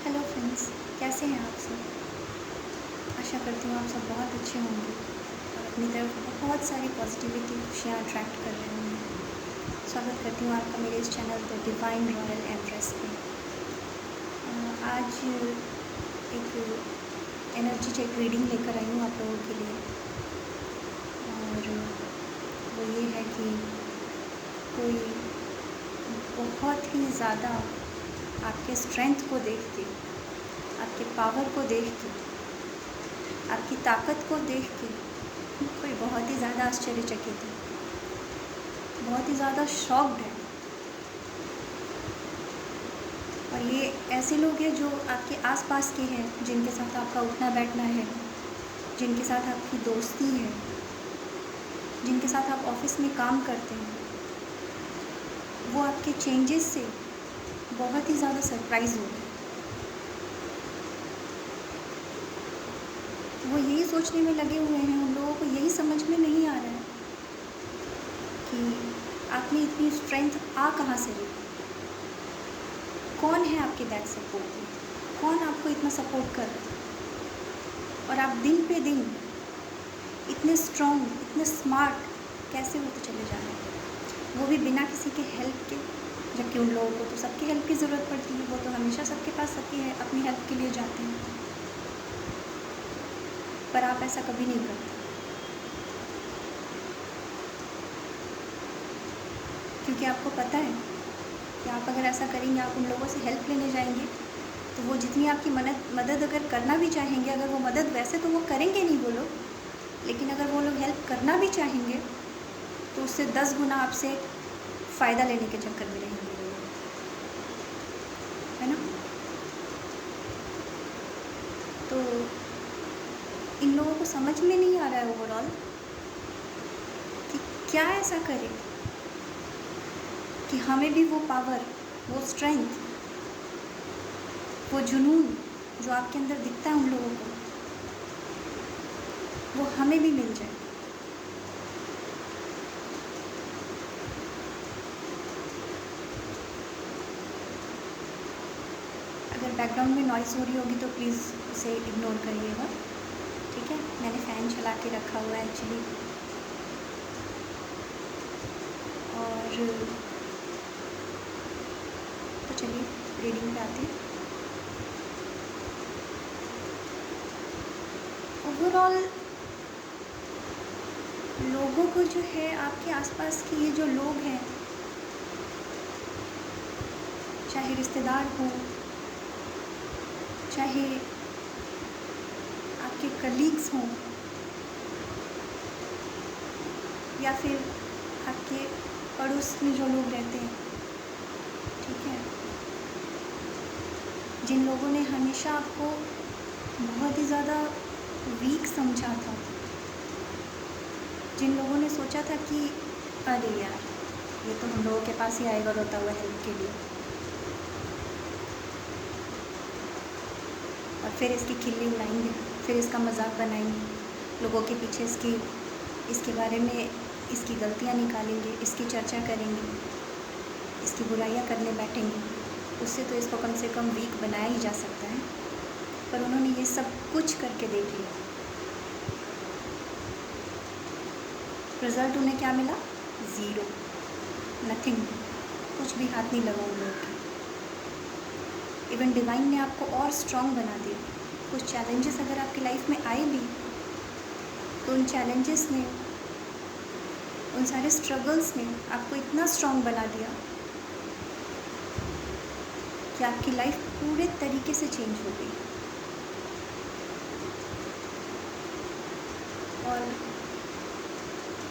Hello friends, कैसे हैं आप सब? आशा करती हूँ आप सब बहुत अच्छे होंगे और अपनी तरफ बहुत सारी पॉजिटिविटी खुशियाँ अट्रैक्ट कर रहे होंगे। स्वागत करती हूँ आपका मेरे इस channel the divine royal empress पे। आज एक एनर्जी चेक रीडिंग लेकर आई हूँ आप लोगों के लिए, और वो ये है कि कोई बहुत ही ज़्यादा आपके स्ट्रेंथ को देख के, आपके पावर को देख के, आपकी ताकत को देख के कोई बहुत ही ज़्यादा आश्चर्यचकित है, बहुत ही ज़्यादा शॉक्ड है। और ये ऐसे लोग हैं जो आपके आसपास के हैं, जिनके साथ आपका उठना बैठना है, जिनके साथ आपकी दोस्ती है, जिनके साथ आप ऑफिस में काम करते हैं। वो आपके चेंजेस से बहुत ही ज़्यादा सरप्राइज़ होते हैं। वो यही सोचने में लगे हुए हैं, उन लोगों को यही समझ में नहीं आ रहा है कि आप में इतनी स्ट्रेंथ आ कहाँ से रही। कौन है आपके बैक सपोर्ट में, कौन आपको इतना सपोर्ट कर रहा है, और आप दिन पे दिन इतने स्ट्रॉन्ग, इतने स्मार्ट कैसे होते चले जा रहे हैं, वो भी बिना किसी के हेल्प के। जबकि उन लोगों को तो सबकी हेल्प की ज़रूरत पड़ती है, वो तो हमेशा सबके पास सबकी है अपनी हेल्प के लिए जाते हैं, पर आप ऐसा कभी नहीं करते, क्योंकि आपको पता है कि आप अगर ऐसा करेंगे, आप उन लोगों से हेल्प लेने जाएंगे, तो वो जितनी आपकी मदद अगर करना भी चाहेंगे, अगर वो मदद वैसे तो वो करेंगे नहीं वो लोग, लेकिन अगर वो लोग हेल्प करना भी चाहेंगे तो उससे 10 गुना आपसे फ़ायदा लेने के चक्कर में रहेंगे वो लोग, है ना। तो इन लोगों को समझ में नहीं आ रहा है ओवरऑल कि क्या ऐसा करें कि हमें भी वो पावर, वो स्ट्रेंथ, वो जुनून जो आपके अंदर दिखता है उन लोगों को, वो हमें भी मिल जाए। अगर बैकग्राउंड में नॉइज़ हो रही होगी तो प्लीज़ उसे इग्नोर करिएगा, ठीक है। मैंने फ़ैन चला के रखा हुआ है एक्चुअली। और तो चलिए रीडिंग पे आते हैं। ओवरऑल लोगों को जो है, आपके आसपास के ये जो लोग हैं, चाहे रिश्तेदार हो, चाहे आपके कलीग्स हों, या फिर आपके पड़ोस में जो लोग रहते हैं, ठीक है, जिन लोगों ने हमेशा आपको बहुत ही ज़्यादा वीक समझा था, जिन लोगों ने सोचा था कि अरे यार, ये तो हम लोगों के पास ही आएगा रोता हुआ हेल्प के लिए, और फिर इसकी खिल्ली उड़ाएंगे, फिर इसका मजाक बनाएंगे, लोगों के पीछे इसके बारे में इसकी गलतियाँ निकालेंगे, इसकी चर्चा करेंगे, इसकी बुराइयाँ करने बैठेंगे। उससे तो इसको कम से कम वीक बनाया ही जा सकता है, पर उन्होंने ये सब कुछ करके देख लिया। रिज़ल्ट उन्हें क्या मिला? ज़ीरो, नथिंग, कुछ भी हाथ नहीं लगा उन लोगों के। इवन डिवाइन ने आपको और स्ट्रॉन्ग बना दिया। कुछ चैलेंजेस अगर आपकी लाइफ में आए भी, तो उन चैलेंजेस ने, उन सारे स्ट्रगल्स ने आपको इतना स्ट्रॉन्ग बना दिया कि आपकी लाइफ पूरे तरीके से चेंज हो गई। और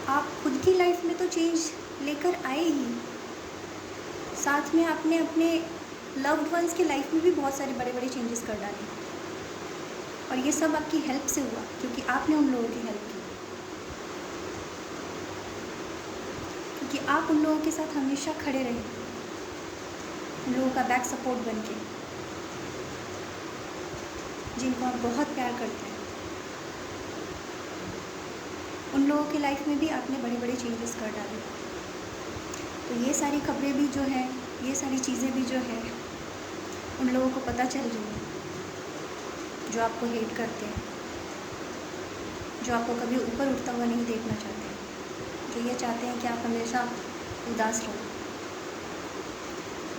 आप खुद की लाइफ में तो चेंज लेकर आए ही, साथ में आपने अपने लव्ड वंस की लाइफ में भी बहुत सारे बड़े बड़े चेंजेस कर डाले, और ये सब आपकी हेल्प से हुआ, क्योंकि आपने उन लोगों की हेल्प की, क्योंकि आप उन लोगों के साथ हमेशा खड़े रहे, उन लोगों का बैक सपोर्ट बन के, जिनको आप बहुत प्यार करते हैं। उन लोगों की लाइफ में भी आपने बड़े बड़े चेंजेस कर डाले। तो ये सारी खबरें भी जो है, ये सारी चीज़ें भी जो है, उन लोगों को पता चल रही है जो आपको हेट करते हैं, जो आपको कभी ऊपर उठता हुआ नहीं देखना चाहते, जो ये चाहते हैं कि आप हमेशा उदास रहो,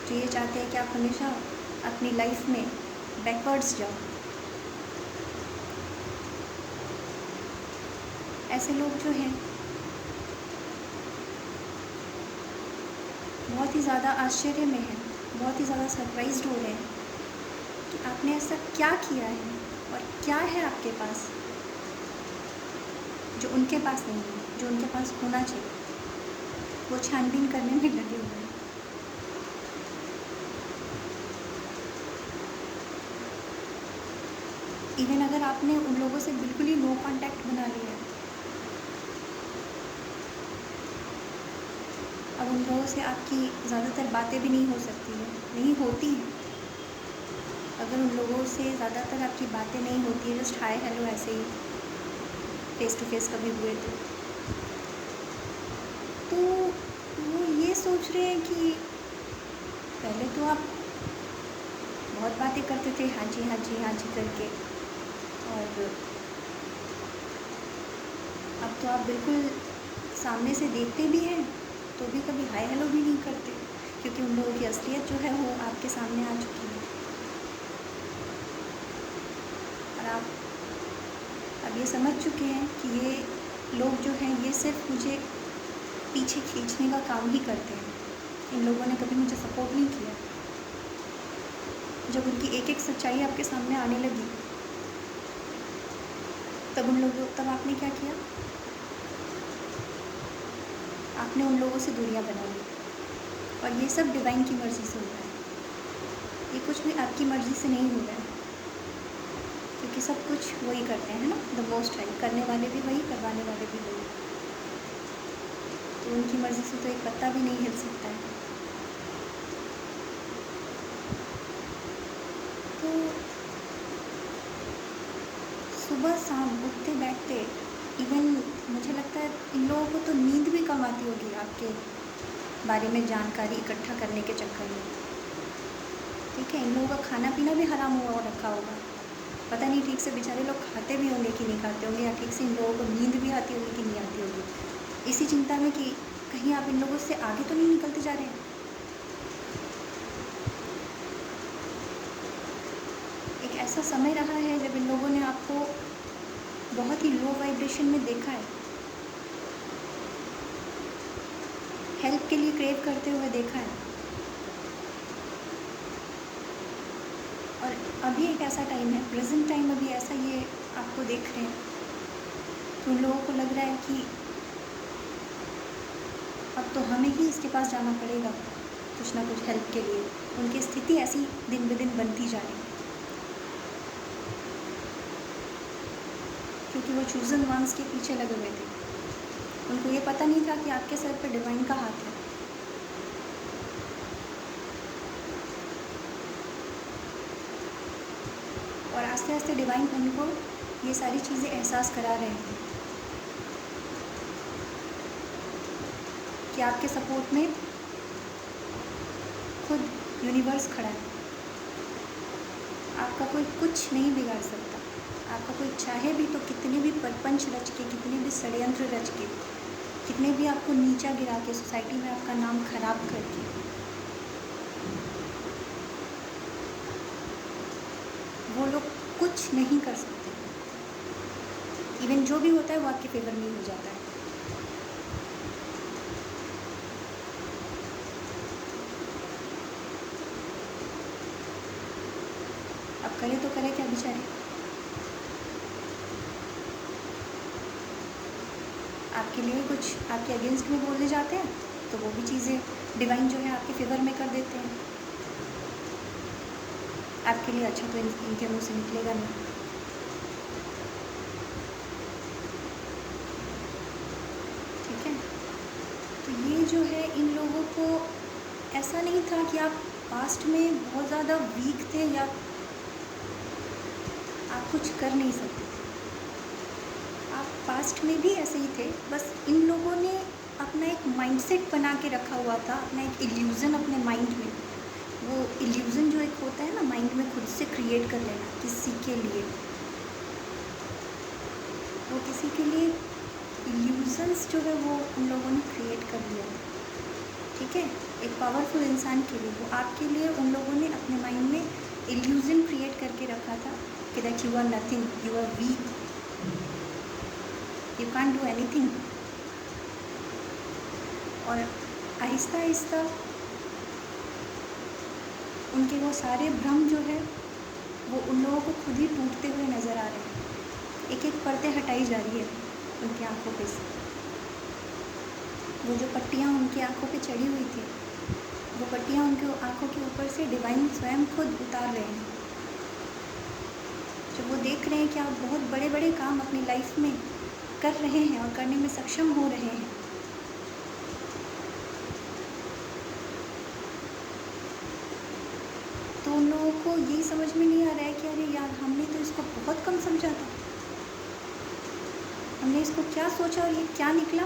जो ये चाहते हैं कि आप हमेशा अपनी लाइफ में बैकवर्ड्स जाओ। ऐसे लोग जो हैं बहुत ही ज़्यादा आश्चर्य में हैं, बहुत ही ज़्यादा सरप्राइज्ड हो रहे हैं कि आपने ऐसा क्या किया है और क्या है आपके पास जो उनके पास नहीं है, जो उनके पास होना चाहिए। वो छानबीन करने में लगे हुए हैं। इवन अगर आपने उन लोगों से बिल्कुल ही नो कांटेक्ट बना लिया है, अब उन लोगों से आपकी ज़्यादातर बातें भी नहीं हो सकती हैं, नहीं होती हैं। अगर उन लोगों से ज़्यादातर आपकी बातें नहीं होती है, जस्ट हाय हेलो ऐसे ही फेस टू फेस कभी हुए तो वो ये सोच रहे हैं कि पहले तो आप बहुत बातें करते थे, हाँ जी हाँ जी हाँ जी करके, और अब तो आप बिल्कुल सामने से देखते भी हैं तो भी कभी हाय हेलो भी नहीं करते, क्योंकि उन लोगों की असलियत जो है वो आपके सामने आ चुकी है। और आप अब ये समझ चुके हैं कि ये लोग जो हैं ये सिर्फ मुझे पीछे खींचने का काम ही करते हैं। इन लोगों ने कभी मुझे सपोर्ट नहीं किया। जब उनकी एक एक सच्चाई आपके सामने आने लगी तब आपने क्या किया? आपने उन लोगों से दूरियां बना ली। और ये सब डिवाइन की मर्ज़ी से हो रहा है, ये कुछ भी आपकी मर्ज़ी से नहीं हो रहा है, क्योंकि सब कुछ वही करते हैं ना, द मोस्ट हाई। करने वाले भी वही, करवाने वाले भी वही। तो उनकी मर्ज़ी से तो एक पत्ता भी नहीं हिल सकता है। तो सुबह शाम उठते बैठते, इवन मुझे लगता है इन लोगों को तो नींद भी कम आती होगी आपके बारे में जानकारी इकट्ठा करने के चक्कर में। ठीक है, इन लोगों का खाना पीना भी हराम हुआ रखा होगा, पता नहीं ठीक से बेचारे लोग खाते भी होंगे कि नहीं खाते होंगे, या ठीक से इन लोगों को नींद भी आती होगी कि नहीं आती होगी, इसी चिंता में कि कहीं आप इन लोगों से आगे तो नहीं निकलते जा रहे हैं। एक ऐसा समय रहा है जब इन लोगों ने आपको बहुत ही लो वाइब्रेशन में देखा है, हेल्प के लिए क्रेव करते हुए देखा है। और अभी एक ऐसा टाइम है, प्रेजेंट टाइम अभी ऐसा ये आपको देख रहे हैं, तो उन लोगों को लग रहा है कि अब तो हमें ही इसके पास जाना पड़ेगा कुछ ना कुछ हेल्प के लिए। उनकी स्थिति ऐसी दिन ब दिन बनती जा रही है, क्योंकि वो चूज़न वंस के पीछे लगे हुए थे। उनको ये पता नहीं था कि आपके सर पे डिवाइन का हाथ है। और आस्ते आस्ते डिवाइन उनको ये सारी चीज़ें एहसास करा रहे हैं कि आपके सपोर्ट में खुद यूनिवर्स खड़ा है। आपका कोई कुछ नहीं बिगाड़ सकता। आपका कोई चाहे भी तो कितने भी परपंच रच के, कितने भी षड्यंत्र रच के, कितने भी आपको नीचा गिरा के, सोसाइटी में आपका नाम खराब करके, वो लोग कुछ नहीं कर सकते। इवन जो भी होता है वो आपके फेवर में हो जाता है। अब करे तो करे क्या बेचारे। आपके लिए कुछ आपके अगेंस्ट में बोलने जाते हैं तो वो भी चीज़ें डिवाइन जो है आपके फेवर में कर देते हैं। आपके लिए अच्छा तो इनके मुंह से निकलेगा नहीं। ठीक है, तो ये जो है इन लोगों को ऐसा नहीं था कि आप पास्ट में बहुत ज़्यादा वीक थे या आप कुछ कर नहीं सकते थे। आप पास्ट में भी ऐसे ही थे, बस इन लोगों ने अपना एक माइंडसेट बना के रखा हुआ था, अपना एक इल्यूज़न अपने माइंड में। वो इल्यूज़न जो एक होता है ना क्रिएट कर लेना किसी के लिए, वो किसी के लिए इल्यूजन्स जो है वो उन लोगों ने क्रिएट कर लिया, ठीक है। एक पावरफुल इंसान के लिए, वो आपके लिए उन लोगों ने अपने माइंड में इल्यूजन क्रिएट करके रखा था कि that you are nothing, you are weak, you can't do anything. और आहिस्ता आहिस्ता उनके वो सारे भ्रम जो है वो उन लोगों को खुद ही टूटते हुए नज़र आ रहे हैं, एक एक परतें हटाई जा रही है उनकी आंखों पे से। वो जो पट्टियाँ उनकी आंखों पे चढ़ी हुई थी, वो पट्टियाँ उनके आंखों के ऊपर से डिवाइन स्वयं खुद उतार रहे हैं। जब वो देख रहे हैं कि आप बहुत बड़े बड़े काम अपनी लाइफ में कर रहे हैं और करने में सक्षम हो रहे हैं, तो उन लोगों को यही समझ में नहीं आ रहा है कि अरे यार, हमने तो इसको बहुत कम समझा था, हमने इसको क्या सोचा और ये क्या निकला।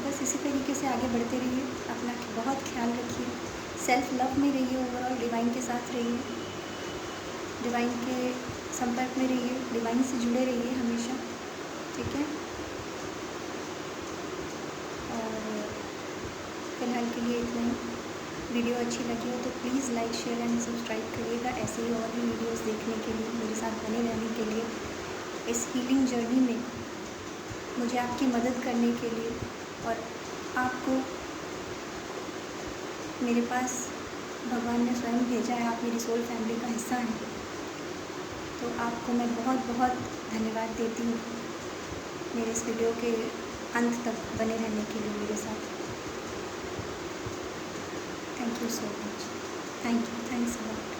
बस इसी तरीके से आगे बढ़ते रहिए, अपना बहुत ख्याल रखिए, सेल्फ लव में रहिए, ओवरऑल डिवाइन के साथ रहिए, डिवाइन के संपर्क में रहिए, डिवाइन से जुड़े रहिए हमेशा, ठीक है। और फिलहाल के लिए इतना ही। वीडियो अच्छी लगी हो तो please like, share and subscribe करिएगा। ऐसे ही और भी वीडियोस देखने के लिए, मेरे साथ बने रहने के लिए, इस हीलिंग जर्नी में मुझे आपकी मदद करने के लिए, और आपको मेरे पास भगवान ने स्वयं भेजा है, आप मेरी सोल फैमिली का हिस्सा हैं, तो आपको मैं बहुत बहुत धन्यवाद देती हूँ मेरे इस वीडियो के अंत तक बने रहने के लिए मेरे साथ। Thank you so much, thank you, thanks a lot.